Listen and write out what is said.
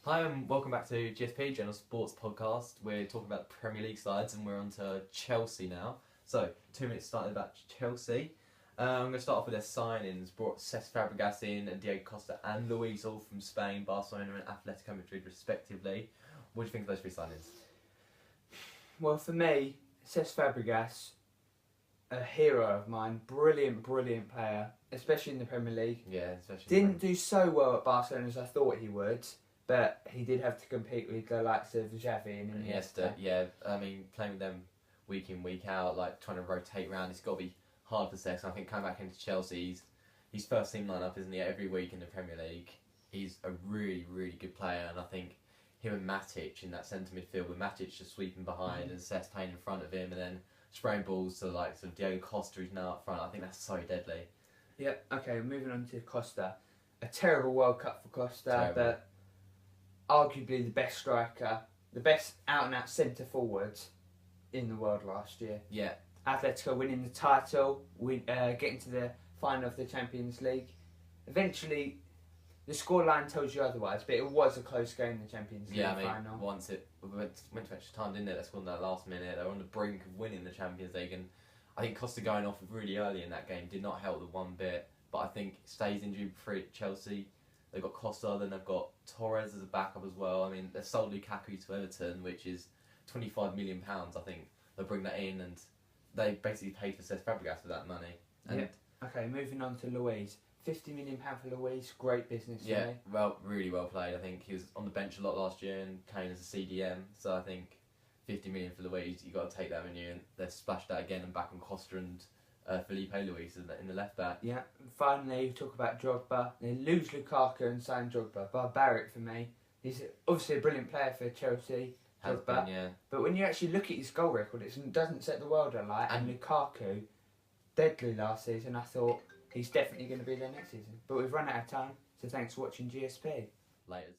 Hi and welcome back to GSP, General Sports Podcast. We're talking about the Premier League sides and we're on to Chelsea now. So, 2 minutes starting about Chelsea. I'm going to start off with their signings. Brought Cesc Fabregas in and Diego Costa and Luis, all from Spain, Barcelona and Atletico Madrid respectively. What do you think of those three signings? Well, for me, Cesc Fabregas, a hero of mine, brilliant player, especially in the Premier League. Yeah, especially. Didn't do so well at Barcelona as I thought he would, but he did have to compete with the likes of Xavi and Iniesta. Yeah, I mean, playing with them week in, week out, like trying to rotate around, it's got to be hard for Cesc. I think coming back into Chelsea, he's first team lineup, isn't he, every week in the Premier League. He's a really good player, and I think him and Matic in that centre midfield, with Matic just sweeping behind and Cesc playing in front of him, and then spraying balls to like sort of Diego Costa, who's now up front. I think that's so deadly. Yeah, okay, moving on to Costa. A terrible World Cup for Costa, but arguably the best striker, the best out-and-out centre-forward in the world last year. Yeah. Atletico winning the title, getting to the final of the Champions League. Eventually, the scoreline tells you otherwise, but it was a close game, the Champions League final. Yeah, I mean, once it went to extra time, didn't it? They scored in that last minute. They were on the brink of winning the Champions League, and I think Costa going off really early in that game did not help the one bit. But I think stays injury-free at Chelsea. They've got Costa, then they've got Torres as a backup as well. I mean, they sold Lukaku to Everton, which is £25 million. I think they'll bring that in, and they basically paid for Cesc Fabregas for that money. And yeah. Okay, moving on to Luis. £50 million for Luis, great business. Yeah, well, really well played. I think he was on the bench a lot last year and came as a CDM. So I think 50 million for Luis, you got to take that, haven't you? And they've splashed that again and back on Costa and Felipe Luis in the left back. Yeah, and finally, talk about Drogba. They lose Lukaku and sign Drogba. Barbaric for me. He's obviously a brilliant player for Chelsea. Has Drogba. been, yeah. But when you actually look at his goal record, it doesn't set the world alight. And Lukaku, deadly last season. I thought he's definitely going to be there next season. But we've run out of time, so thanks for watching GSP. Laters.